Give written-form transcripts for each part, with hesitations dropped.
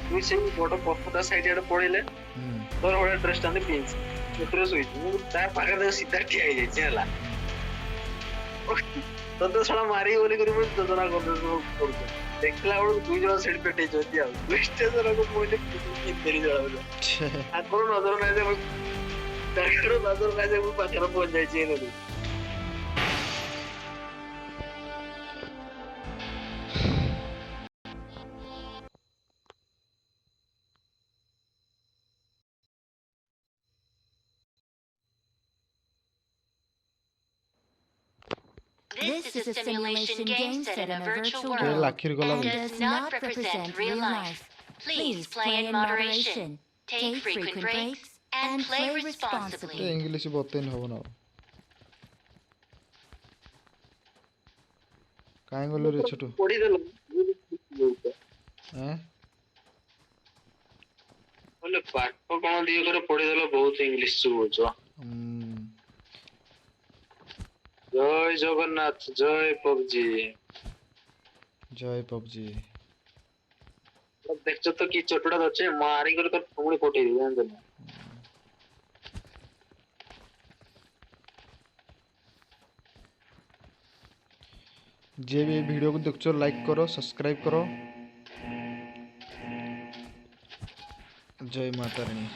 তুই সেই বড় পথটা সাইডে আড়ে ପଳେଇଲେ তোর ଭଳିଆ ଡ୍ରେସ୍ ଟା ପିନ୍ଧି ସେଥିରେ ଶୋଇଛି ମୁଁ ତା ପାଖରେ ସିଧା ଠିଆ ହେଇଯାଇଛି ହେଲା ତତେ ଶଳା ମାରିବି ବୋଲି କରି ମୁଁ ଯୋଜନା କରୁଛି ଦେଖିଲା ବେଳକୁ ଦୁଇ ଜଣ ସେଠି ପେଟେଇଛନ୍ତି ଆଉ ଦୁଇ ଷ୍ଟେସନକୁ ପଇଲେ ପିନ୍ଧେରି ଜଣାଉଛ ତାଙ୍କର ନଜର ନାହିଁ ଯେ ତାଙ୍କର ନଜର ନାହିଁ ଯେ ମୁଁ ପାଖରେ ପହଞ୍ଚି ଯାଇଛି ଏଇନୁ This is a simulation game set in a virtual world and does not represent real life. Please play in moderation, take frequent breaks, and play responsibly. English बोलते नहीं हो ना काहे बोलो रे छोटू ପଢି ଦେଲ ବୋଲେ ପାଠ କଣ ଦିଅ করে ପଢିଦେଲ ବହୁତ ଇଂଲିଶ ଶୁଭୁଛ ଜୟ ଜଗନ୍ନାଥ ଜୟ ପବଜି দেখছো তো কি চটুটা যাচ্ছে মারি করে তো ঠুমড়ি ফটিয়ে দিবে জানেন না जे भी वीडियो को देखो लाइक करो सब्सक्राइब करो जय माता रानी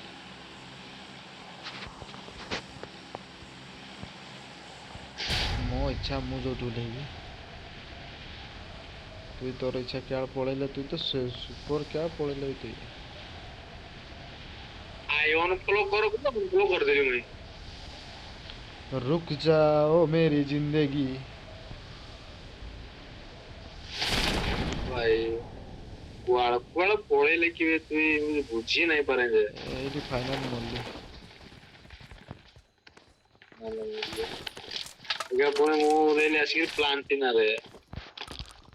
मो इच्छा मु जो ओल्हेबी तु तोर इच्छा क्या पळेले तु तो सुपर क्या पळेले तु आई ऑन फॉलो करो तो फॉलो कर देली मैं रुक जाओ मेरी जिंदगी भाई वाला वाला पळेले कि तू बुझी नहीं पारे जे एडी फाइनल मोल्ली ಈಗ ಪುಣೆ ಮೂರಲ್ಲಿ ಅಸಿಗೆ ಪ್ಲಾಂಟ್ ತಿನ್ನರೆ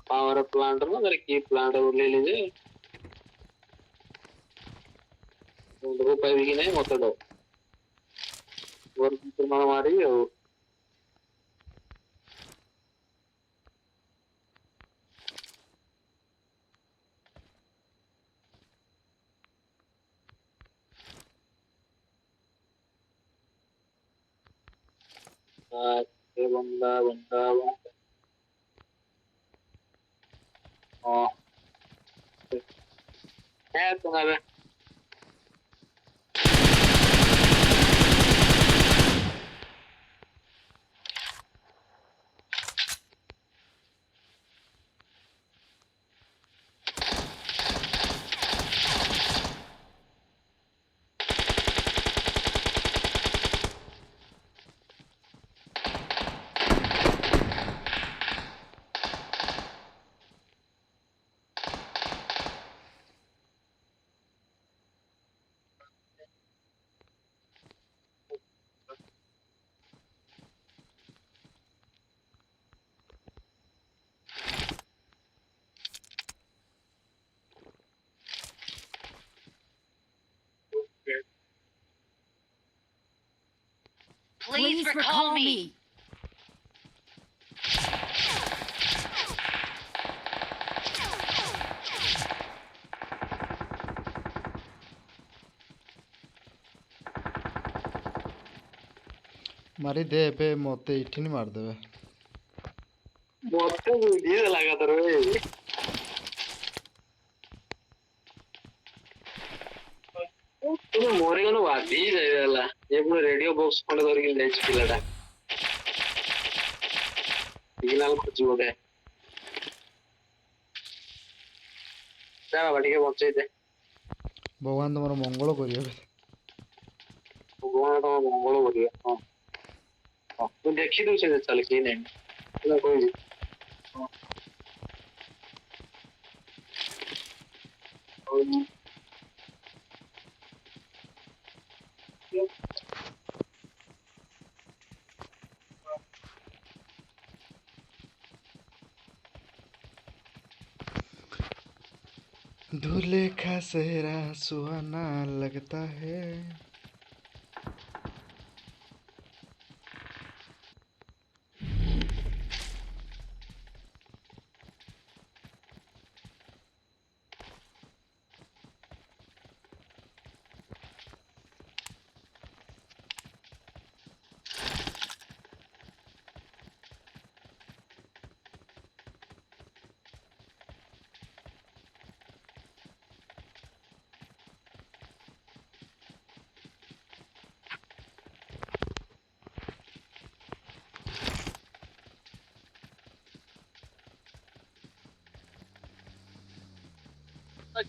ಪವರ್ ಪ್ಲಾಂಟ್ ಅಂದ್ರೆ ಕೀ ಪ್ಲಾಂಟ್ ಉರ್ಲೇಲಿ जे ಒಂದು ರೂಪಾಯಿ ಬಿಗಿ नहीं ಮತ್ತ ದೋ ವರ್ಕ್ ಪ್ರಮಾಣ ಮಾಡಿ ಅವು बंदा बंदा हाँ है तुम्हारे Please recall me. मारी दे पे मते इठिन मार देबे मते ये लगा तो रे तुम मोरे गनो वादी जायला ये पुणे रेडियो बॉक्स खंड करके लेच पिलाटा सिग्नल खोजी बोले जा बाटी के बचे दे भगवान तुम्हारा मंगल करियो भगवान तो मंगल करियो हां हां तू देखि दउ से चल के नहीं ना कोई दूल्हे का सेहरा सुहाना लगता है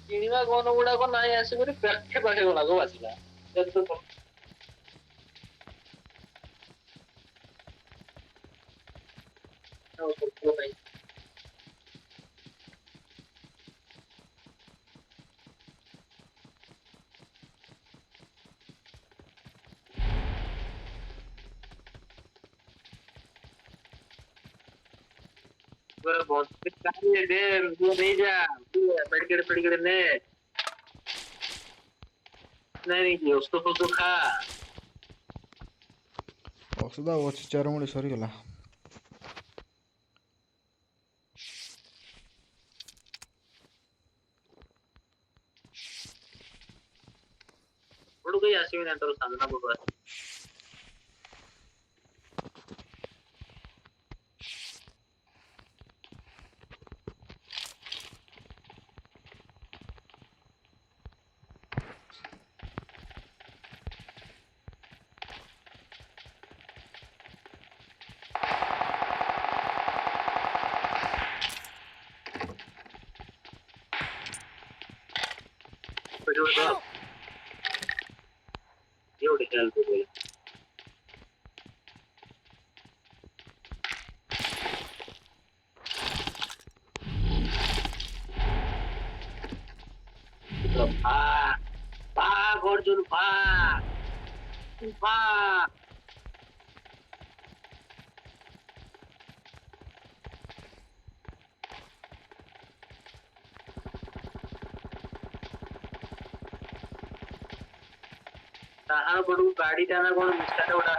କିଣିବା ଗହନ ଗୁଡାକ ନାଇଁ ଆସିକରି ପାଖେ ପାଖେ ଗୁଡାକ ଆସିଲା ନେଇଯା ମେଡିକେଟ ଫେଡିକେଟ ନେ ନାଇଁ ଔଷଧ ଫୋଷ ଖା ଔଷଧ ଆଉ ଅଛି ଚେରମୂଳି ସରିଗଲା। କେହି ଆସିବେନି ତୋର ସାମ୍ନା ପଟୁ ଆସ एवढे चालतो बोला भाग अर्जुन भाग भाग ତାହାର ପଟକୁ ଗାଡି ଟା ନା କଣ ମିଶା ଗୋଟା